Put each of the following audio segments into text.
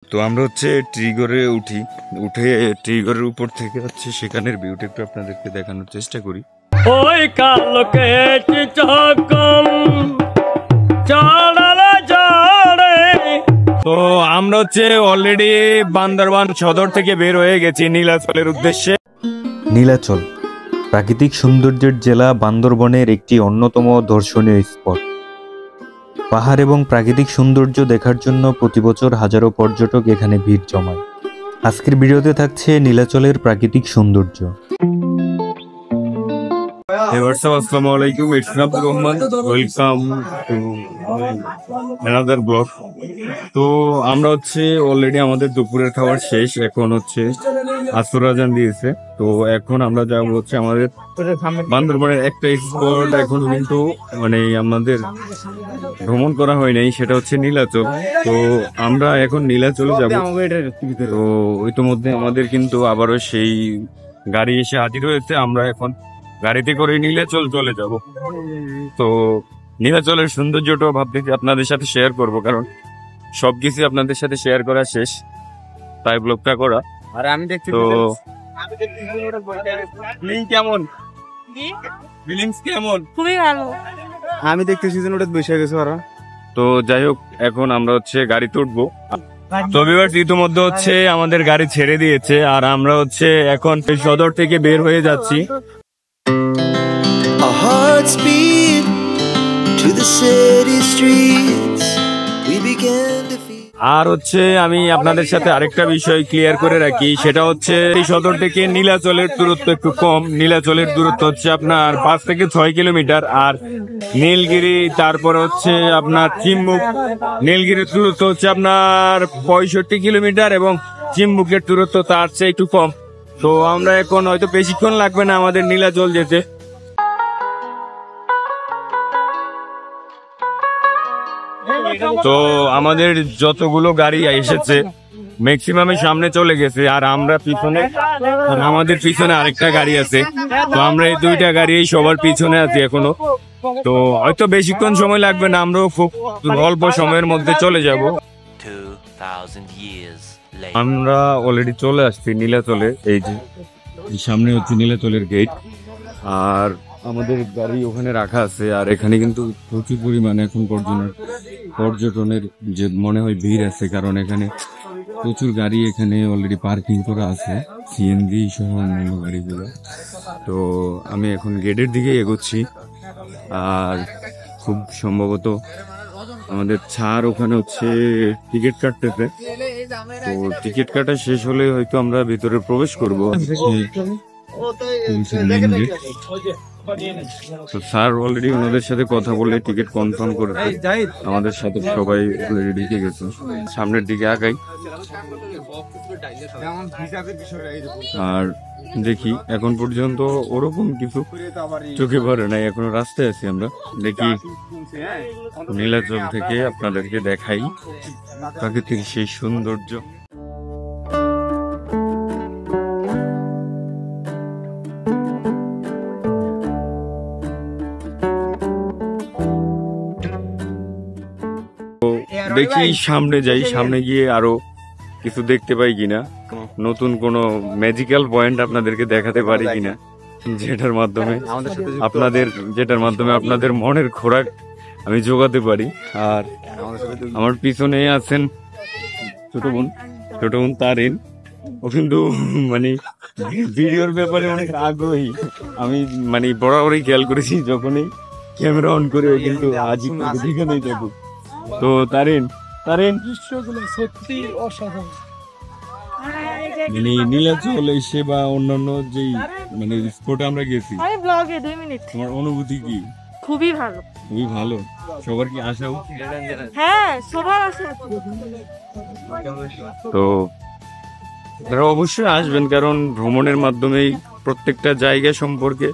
তো আমরা হচ্ছে ট্রিগরে উঠে ট্রিগরের উপর থেকে হচ্ছে সেখানের ভিউটা একটু আপনাদেরকে দেখানোর চেষ্টা করি। ওই কালকে তো আমরা হচ্ছে অলরেডি বান্দরবান সদর থেকে বের হয়ে গেছি নীলাচলের উদ্দেশ্যে। নীলাচল প্রাকৃতিক সৌন্দর্যের জেলা বান্দরবনের একটি অন্যতম দর্শনীয় স্পট। পাহাড় এবং প্রাকৃতিক সৌন্দর্য দেখার জন্য প্রতি বছর হাজারো পর্যটক এখানে ভিড় জমায়। আজকের ভিডিওতে থাকছে নীলাচলের প্রাকৃতিক সৌন্দর্য। আসসালামু আলাইকুম, it's Abdur Rahman, welcome to another blog. তো আমরা হচ্ছে অলরেডি আমাদের দুপুরের খাবার শেষ, এখন হচ্ছে আসর আজান দিয়েছে। তো এখন আমরা যাবো হচ্ছে আমাদের বান্দরবানের একটা স্পট, এখন কিন্তু মানে আমাদের ভ্রমণ করা হয় নাই, সেটা হচ্ছে নীলাচল। তো আমরা এখন নীলাচলে যাবো। তো ইতিমধ্যে আমাদের কিন্তু আবারও সেই গাড়ি এসে হাজির হয়েছে, আমরা এখন গাড়িতে করে নীলাচল চলে যাব। তো নীলাচলের সৌন্দর্যটা ভাবতেছি আপনাদের সাথে শেয়ার করব, কারণ সবকিছু আপনাদের সাথে শেয়ার করা শেষ, তাই ব্লগটা করা। আর আমি দেখছি তো কেমন ফিলিংস কেমন? খুবই ভালো। আমি দেখতেছি যে ওটা বসে গেছে ওরা। তো যাই হোক, এখন আমরা হচ্ছে গাড়িতে উঠবো। তো ভিউয়ার্স, ইতিমধ্যে হচ্ছে আমাদের গাড়ি ছেড়ে দিয়েছে, আর আমরা হচ্ছে এখন সদর থেকে বের হয়ে যাচ্ছি। Our hearts beat to the city streets. We began to feel. আর হচ্ছে আমি আপনাদের সাথে আরেকটা বিষয় ক্লিয়ার করে রাখি, সেটা হচ্ছে এই সদর থেকে নীলাচলের দূরত্ব একটু কম। নীলাচলের দূরত্ব হচ্ছে আপনার 5 থেকে 6 কিলোমিটার, আর নীলগিরি তারপরে হচ্ছে আপনার চিম্বুক, নীলগিরির দূরত্ব হচ্ছে আপনার 65 কিলোমিটার এবং চিম্বুকের দূরত্ব তার চেয়ে একটু কম। তো আমরা এখন হয়তো বেশিক্ষণ লাগবে না আমাদের নীলাচল যেতে। তো আমাদের যতগুলো গাড়ি এসেছে ম্যাক্সিমামে সামনে চলে গেছে, আর আমরা পিছনে, আমাদের পিছনে আরেকটা গাড়ি আছে। তো আমরা এই দুইটা গাড়ি সবার পিছনে আছি এখনো। তো হয়তো বেশিক্ষণ সময় লাগবে না, আমরাও খুব অল্প সময়ের মধ্যে চলে যাব। আমরা অলরেডি চলে আসছি নীলাচলে, এই যে সামনে হচ্ছে নীলাচলের গেট, আর আমাদের গাড়ি ওখানে রাখা আছে। আর এখানে কিন্তু প্রচুর পরিমাণে এখন পর্যটনের যে মনে হয় ভিড় আছে, কারণ এখানে প্রচুর গাড়ি এখানে অলরেডি পার্কিং করা আছে, সিএনজি সহ অন্যান্য গাড়িগুলো। তো আমি এখন গেটের দিকে এগোচ্ছি, আর খুব সম্ভবত আমাদের ছাড় ওখানে হচ্ছে টিকিট কাটতেছে। তো টিকিট কাটা শেষ হলে হয়তো আমরা ভিতরে প্রবেশ করবো। তো স্যার অলরেডি ওনাদের সাথে কথা বলে টিকিট কনফার্ম করেছে, আমাদের সাথে সবাই অলরেডি ঢুকে গেছে। সামনের দিকে আগাই আর দেখি, এখন পর্যন্ত ওরকম কিছু চোখে পড়ে নাই, এখনো রাস্তায় আছি আমরা। দেখি নীলাচল থেকে আপনাদেরকে দেখাই প্রাকৃতিক সেই সৌন্দর্য। দেখি সামনে যাই, সামনে গিয়ে আরো কিছু দেখতে পাই কিনা, নতুন কোনো ম্যাজিক্যাল পয়েন্ট আপনাদেরকে দেখাতে পারি কিনা, যেটার মাধ্যমে আপনাদের মনের খোরাক আমি যোগাতে পারি। আর আমার পিছনে আছেন ছোট বোন তারিন, ও কিন্তু মানে ভিডিওর ব্যাপারে অনেক আগ্রহী। আমি মানে বরাবরই খেয়াল করেছি, যখনই ক্যামেরা অন করে কিন্তু আজই যেখানেই যাবো। তো তারিন দৃশ্যগুলো সত্যি অসাধারণ। মানে নীলাচল এসে বা অন্যান্য যেই মানে স্পটে আমরা গেছি, ব্লগে 2 মিনিট, তোমার অনুভূতি কি? খুবই ভালো। খুবই ভালো। সবার কি আসা উচিত? হ্যাঁ, সবার আসা উচিত। তো আপনারা অবশ্যই আসবেন, কারণ ভ্রমণের মাধ্যমেই প্রত্যেকটা জায়গা সম্পর্কে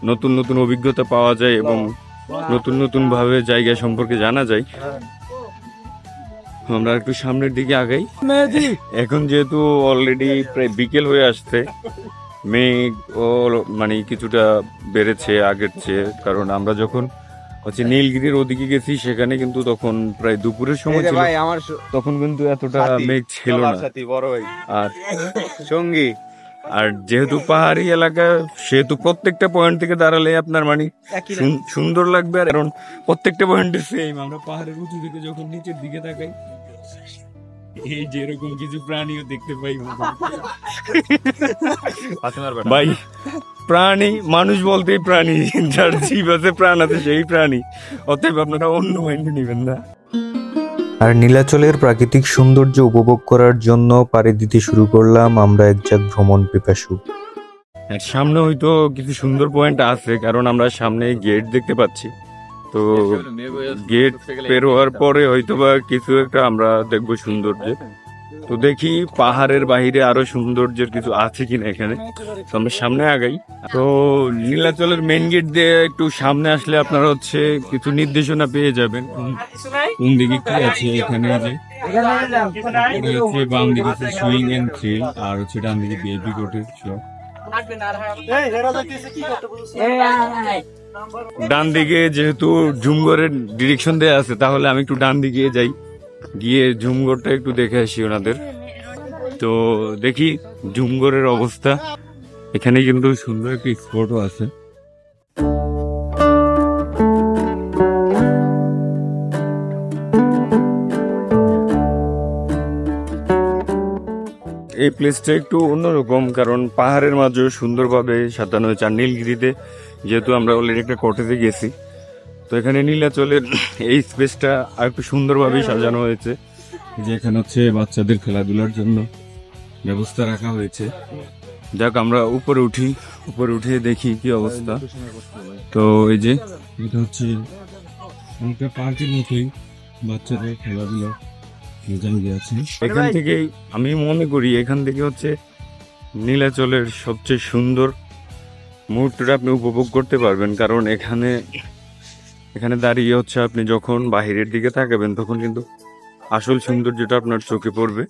নতুন নতুন অভিজ্ঞতা পাওয়া যায় এবং নতুন ভাবে জায়গা সম্পর্কে জানা যায়। আমরা একটু সামনের দিকে আগাই। এখন যেহেতু অলরেডি প্রায় বিকেল হয়ে আসছে, মেঘ ও মানে কিছুটা বেড়েছে আগের চেয়ে, কারণ আমরা যখন হচ্ছে নীলগিরির ওদিকে গেছি, সেখানে কিন্তু তখন প্রায় দুপুরের সময় ছিল, ভাই আমার তখন কিন্তু এতটা মেঘ ছিল না। সাথী বড় ভাই আর সঙ্গী আর যেহেতু পাহাড়ি এলাকা, সেহেতু প্রত্যেকটা পয়েন্ট থেকে দাঁড়ালে আপনার মানে সুন্দর লাগবে। আর কারণ প্রত্যেকটা পয়েন্টে সেম, আমরা পাহাড়ের উঁচু থেকে যখন নিচের দিকে তাকাই, এই যেরকম কিছু প্রাণীও দেখতে পাই ভাই। প্রাণী, মানুষ বলতেই প্রাণী, যার জীব আছে প্রাণ আছে সেই প্রাণী, অতএব আপনারা অন্য মাইন্ডে নেবেন না। আর নীলাচলের প্রাকৃতিক সৌন্দর্য উপভোগ করার জন্য পাড়ি দিতে শুরু করলাম আমরা একজাক ভ্রমণ পিপাসু। আর সামনে হয়তো কিছু সুন্দর পয়েন্ট আছে, কারণ আমরা সামনে গেট দেখতে পাচ্ছি। তো গেট পেরোয়ার পরে হয়তোবা কিছু একটা আমরা দেখবো সৌন্দর্য। তো দেখি পাহাড়ের বাহিরে আরো সৌন্দর্যের কিছু আছে কিনা এখানে। তো আমরা সামনে আগাই। তো নীলাচলের মেইন গেট দিয়ে একটু সামনে আসলে আপনারা হচ্ছে কিছু নির্দেশনা পেয়ে যাবেন কোন দিকে কি আছে। এখানে যে হচ্ছে বাম দিকে হচ্ছে সুইং এন্ড থ্রিল, আর হচ্ছে ডান দিকে ভিআইপি কোটের শো। ডান দিকে যেহেতু ঝুমঘরের ডিরেকশন দেয়া আছে, তাহলে আমি একটু ডান দিকে যাই, গিয়ে ঝুমঘরটা একটু দেখে আসি ওনাদের। তো দেখি ঝুমঘরের অবস্থা। এখানে কিন্তু সুন্দর একটা স্পটও আছে। এই প্লেসটা একটু অন্যরকম, কারণ পাহাড়ের মাঝেও সুন্দরভাবে সাজানো হয়েছে। আর নীলগিরিতে যেহেতু আমরা অলরেডি একটা কটেজে গেছি, তো এখানে নীলাচলের এই স্পেসটা আর একটু সুন্দরভাবে সাজানো হয়েছে। যেখানে হচ্ছে বাচ্চাদের খেলাধুলার জন্য ব্যবস্থা রাখা হয়েছে। যাক, আমরা উপরে উঠি, উপরে উঠে দেখি কি অবস্থা। তো এই যে এটা হচ্ছে অনেকটা পার্কের মতোই বাচ্চাদের খেলাধুলা আছে। এখান থেকেই আমি মনে করি এখান থেকে হচ্ছে নীলাচলের সবচেয়ে সুন্দর মুহূর্তটা আপনি উপভোগ করতে পারবেন। কারণ এখানে দাঁড়িয়ে হচ্ছে আপনি যখন বাহিরের দিকে তাকাবেন, তখন কিন্তু আসল সৌন্দর্যটা আপনার চোখে পড়বে।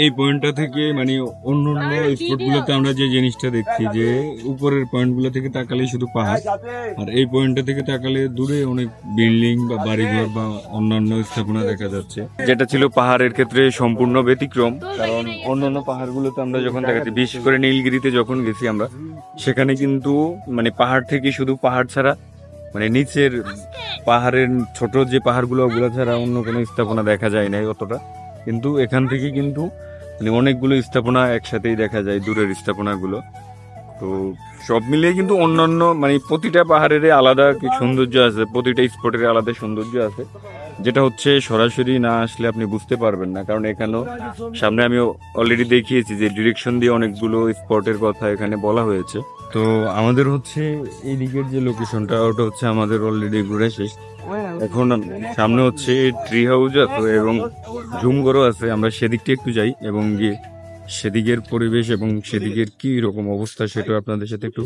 এই পয়েন্টটা থেকে মানে অন্য অন্য স্পটগুলোতে আমরা যে জিনিসটা দেখছি যে উপরের পয়েন্টগুলো থেকে তাকালে শুধু পাহাড়, আর এই পয়েন্টটা থেকে তাকালে দূরে অনেক বিল্ডিং বা বাড়িঘর বা অন্যান্য স্থাপনা দেখা যাচ্ছে, যেটা ছিল পাহাড়ের ক্ষেত্রে সম্পূর্ণ ব্যতিক্রম। কারণ অন্যান্য পাহাড়গুলোতে আমরা যখন দেখাচ্ছি, বিশেষ করে নীলগিরিতে যখন গেছি আমরা, সেখানে কিন্তু মানে পাহাড় থেকে শুধু পাহাড় ছাড়া, মানে নিচের পাহাড়ের ছোট যে পাহাড়গুলো ওগুলো ছাড়া অন্য কোনো স্থাপনা দেখা যায় নাই অতটা। কিন্তু এখান থেকে কিন্তু মানে অনেকগুলো স্থাপনা একসাথেই দেখা যায়, দূরের স্থাপনাগুলো। তো সব মিলিয়ে কিন্তু অন্যান্য মানে প্রতিটা পাহাড়ের আলাদা কি সৌন্দর্য আছে, প্রতিটা স্পটের আলাদা সৌন্দর্য আছে, যেটা হচ্ছে সরাসরি না আসলে আপনি বুঝতে পারবেন না। কারণ এখানেও সামনে আমি অলরেডি দেখিয়েছি যে ডিরেকশন দিয়ে অনেকগুলো স্পটের কথা এখানে বলা হয়েছে। তো আমাদের হচ্ছে এই দিকের যে লোকেশনটা, ওটা হচ্ছে আমাদের অলরেডি ঘুরে শেষ। এখন সামনে হচ্ছে ট্রি হাউস আছে এবং ঝুমঘরও আছে। আমরা সেদিকটা একটু যাই এবং গিয়ে সেদিকের পরিবেশ এবং সেদিকের কি রকম অবস্থা সেটা আপনাদের সাথে একটু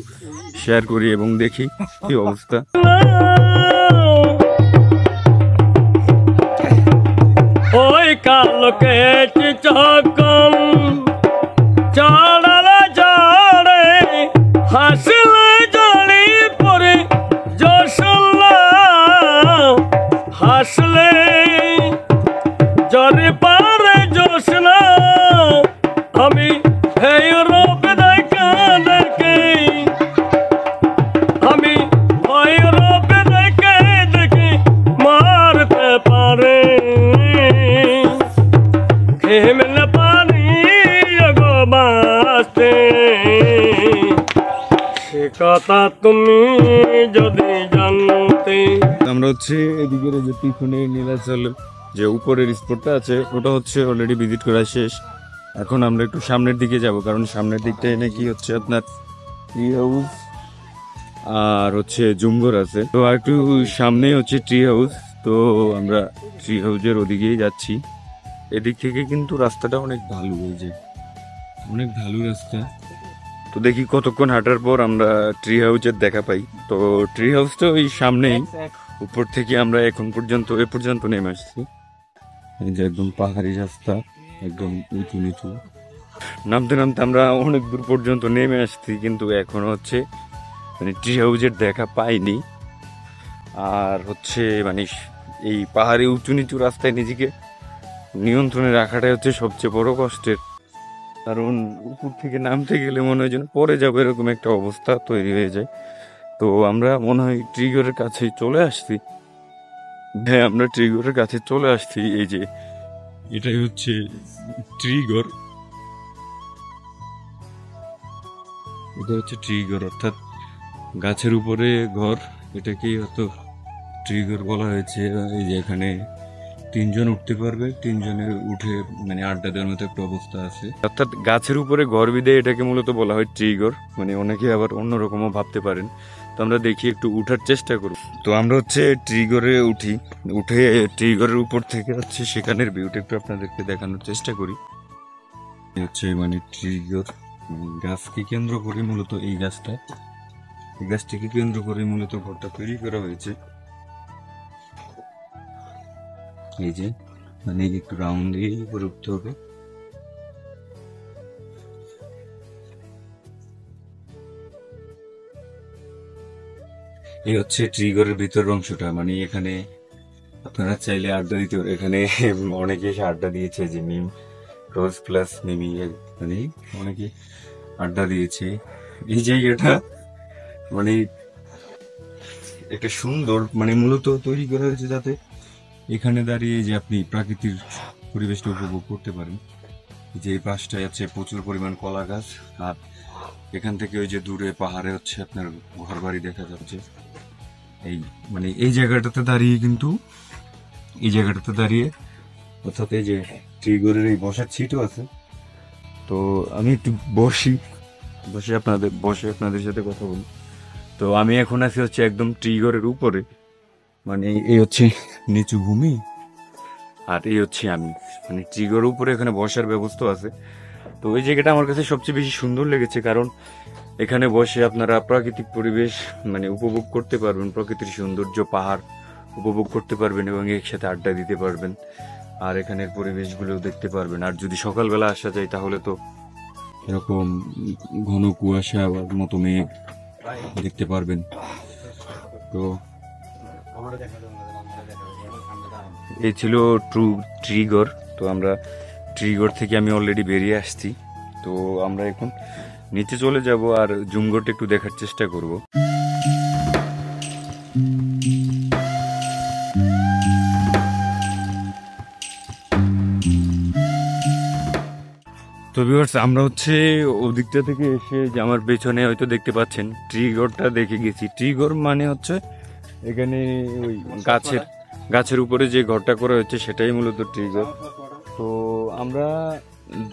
শেয়ার করি এবং দেখি কি অবস্থা। ওই কালকে চকম চড়ালে জড়ে হাসলে জড়ি পরে জসল্লা হাসলে জরে পারে জোসনা আমি হেই রূপ দেখা দেখে আমি ওই রূপ দেখে দেখে মারতে পারে খেমল পানি গো বাসতে সে কথা তুমি যদি জানতে। আমরা হচ্ছে এদিকের যে পিছনে নীলাচল যে উপরের স্পটটা আছে, ওটা হচ্ছে অলরেডি ভিজিট করা শেষ। এখন আমরা একটু সামনের দিকে যাব, কারণ সামনের দিকটায় নাকি হচ্ছে আপনার ট্রি হাউস আর হচ্ছে ঝুমঘর আছে। তো আর একটু সামনে হচ্ছে ট্রি হাউস। তো আমরা ট্রি হাউসের ওদিকেই যাচ্ছি। এদিক থেকে কিন্তু রাস্তাটা অনেক ভালো, এই যে অনেক ভালো রাস্তা। তো দেখি কতক্ষণ হাঁটার পর আমরা ট্রি হাউসের দেখা পাই। তো ট্রি হাউসটা ওই সামনেই, উপর থেকে আমরা এ পর্যন্ত নেমে আসছি। এই যে একদম পাহাড়ি রাস্তা, একদম উঁচু নিচু, নামতে নামতে আমরা অনেক দূর পর্যন্ত নেমে আসছি, কিন্তু এখন হচ্ছে মানে ট্রি হাউসের দেখা পাইনি। আর হচ্ছে মানে এই পাহাড়ি উঁচু নিচু রাস্তায় নিজেকে নিয়ন্ত্রণে রাখাটাই হচ্ছে সবচেয়ে বড় কষ্টের, কারণ উপর থেকে নামতে গেলে মনে হয় যেন পরে যাবে, এরকম একটা অবস্থা তৈরি হয়ে যায়। তো আমরা মনে হয় ট্রিগরের কাছেই চলে আসছি। হ্যাঁ, আমরা ট্রিগরের কাছে চলে আসছি। এই যে এটাই হচ্ছে ট্রিগর, এটা হচ্ছে ট্রিগর, অর্থাৎ গাছের উপরে ঘর, এটাকেই হয়তো ট্রিগর বলা হয়েছে। এই যে এখানে 3 জন উঠতে পারবে, 3 জনের উঠে মানে আড্ডা দেওয়ার মতো একটা অবস্থা আছে, অর্থাৎ গাছের উপরে ঘর বিদে এটাকে মূলত বলা হয় ট্রিগর। মানে অনেকে আবার অন্যরকমও ভাবতে পারেন। তো আমরা দেখি একটু উঠার চেষ্টা করব। তো আমরা হচ্ছে ট্রিগরে উঠে ট্রিগরের উপর থেকে হচ্ছে সেখানের ভিউটা একটু আপনাদেরকে দেখানোর চেষ্টা করি। এই হচ্ছে মানে ট্রিগর, গাছকে কেন্দ্র করে মূলত এই গাছটিকে কেন্দ্র করে মূলত ঘরটা তৈরি করা হয়েছে। এই যে মানে একটু রাউন্ড দিয়ে উপরে উঠতে হবে। এই হচ্ছে ট্রিগরের ভিতরের অংশটা, মানে এখানে আপনারা চাইলে আড্ডা দিতে পারেন। এখানে অনেকে এসে আড্ডা দিয়েছে, যে মিম রোজ প্লাস মিমি, মানে অনেকে আড্ডা দিয়েছে। এই জায়গাটা মানে একটা সুন্দর, মানে মূলত তৈরি করা হয়েছে যাতে এখানে দাঁড়িয়ে যে আপনি প্রাকৃতিক পরিবেশটা উপভোগ করতে পারেন। যে এই পাশটায় আছে প্রচুর পরিমাণ কলা গাছ, আর এখান থেকে ওই যে দূরে পাহাড়ে হচ্ছে আপনার ঘর বাড়ি দেখা যাচ্ছে। এই মানে এই জায়গাটাতে দাঁড়িয়ে অর্থাৎ এই যে ট্রিগরের এই বসার সিটও আছে। তো আমি একটু বসে আপনাদের সাথে কথা বলি। তো আমি এখন আছি হচ্ছে একদম ট্রিগরের উপরে, মানে এই হচ্ছে নিচু ভূমি, আর এই হচ্ছে আমি, মানে ট্রিগরের উপরে এখানে বসার ব্যবস্থা আছে। তো ওই জায়গাটা আমার কাছে সবচেয়ে বেশি সুন্দর লেগেছে, কারণ এখানে বসে আপনারা প্রাকৃতিক পরিবেশ মানে উপভোগ করতে পারবেন, প্রকৃতির সৌন্দর্য, পাহাড় উপভোগ করতে পারবেন এবং একসাথে আড্ডা দিতে পারবেন, আর এখানের পরিবেশগুলো দেখতে পারবেন। আর যদি সকালবেলা আসা যায় তাহলে তো এরকম ঘন কুয়াশা মতো মেঘ দেখতে পারবেন। তো এই ছিল ট্রিগর। তো আমরা ট্রিগর থেকে আমি অলরেডি বেরিয়ে আসছি। তো আমরা এখন নিচে চলে যাব আর জুমগড়টা একটু দেখার চেষ্টা করব। তো ভিউয়ার্স, আমরা হচ্ছে ওদিকটা থেকে এসে যে আমার পেছনে হয়তো দেখতে পাচ্ছেন ট্রিগরটা দেখে গেছি। ট্রিগর মানে হচ্ছে এখানে ওই গাছের উপরে যে ঘরটা করা হচ্ছে সেটাই মূলত ট্রিগর। তো আমরা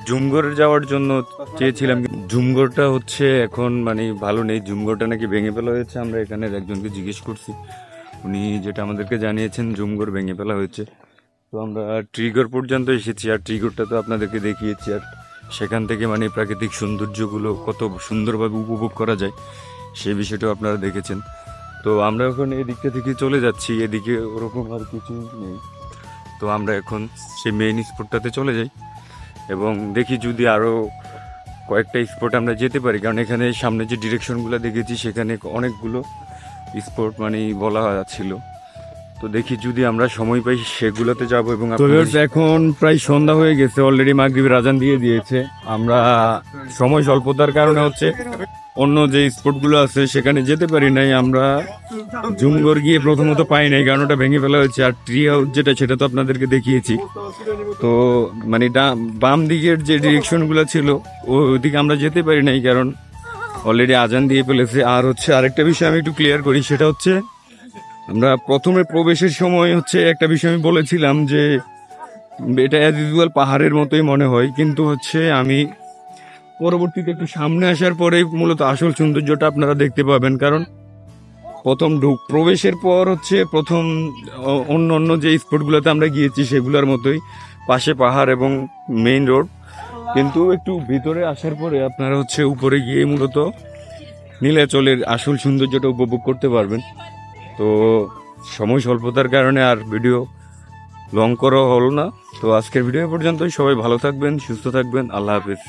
জুমগড় যাওয়ার জন্য চেয়েছিলাম, জুমগড়টা হচ্ছে এখন মানে ভালো নেই, জুমগড়টা নাকি ভেঙে ফেলা হয়েছে। আমরা এখানে একজনকে জিজ্ঞেস করছি, উনি যেটা আমাদেরকে জানিয়েছেন জুমগড় ভেঙে ফেলা হয়েছে। তো আমরা ট্রিগর পর্যন্ত এসেছি, আর ট্রিগরটা তো আপনাদেরকে দেখিয়েছি, আর সেখান থেকে মানে প্রাকৃতিক সৌন্দর্যগুলো কত সুন্দরভাবে উপভোগ করা যায় সেই বিষয়টাও আপনারা দেখেছেন। তো আমরা এখন এদিকটা থেকে চলে যাচ্ছি, এদিকে ওরকম আর কিছু নেই। তো আমরা এখন সেই মেইন স্পটটাতে চলে যাই এবং দেখি যদি আরও কয়েকটা স্পট আমরা যেতে পারি, কারণ এখানে সামনে যে ডিরেকশনগুলো দেখেছি সেখানে অনেকগুলো স্পট মানে বলা ছিল। তো দেখি যদি আমরা সময় পাই সেগুলোতে যাব। এবং এখন প্রায় সন্ধ্যা হয়ে গেছে, অলরেডি মাগরিবের আজান দিয়ে দিয়েছে। আমরা সময় স্বল্পতার কারণে হচ্ছে অন্য যে স্পটগুলো আছে সেখানে যেতে পারি নাই। আমরা জুমগড় গিয়ে প্রথমত পাই নাই, কারণ ওটা ভেঙে ফেলা হয়েছে। আর ট্রি হাউস যেটা, সেটা তো আপনাদেরকে দেখিয়েছি। তো মানে বাম দিকের যে ডিরেকশনগুলো ছিল ওইদিকে আমরা যেতে পারি নাই, কারণ অলরেডি আজান দিয়ে ফেলেছে। আর হচ্ছে আরেকটা বিষয় আমি একটু ক্লিয়ার করি, সেটা হচ্ছে আমরা প্রথমে প্রবেশের সময় হচ্ছে একটা বিষয় আমি বলেছিলাম যে এটা অ্যাজ ইউজুয়াল পাহাড়ের মতোই মনে হয়, কিন্তু হচ্ছে আমি পরবর্তীতে একটু সামনে আসার পরেই মূলত আসল সৌন্দর্যটা আপনারা দেখতে পাবেন। কারণ প্রথম প্রবেশের পর হচ্ছে প্রথম অন্য যে স্পটগুলোতে আমরা গিয়েছি সেগুলোর মতোই পাশে পাহাড় এবং মেইন রোড। কিন্তু একটু ভিতরে আসার পরে আপনারা হচ্ছে উপরে গিয়ে মূলত নীলাচলের আসল সৌন্দর্যটা উপভোগ করতে পারবেন। তো সময় স্বল্পতার কারণে আর ভিডিও লং করা হলো না। তো আজকের ভিডিও পর্যন্তই। সবাই ভালো থাকবেন, সুস্থ থাকবেন। আল্লাহ হাফেজ।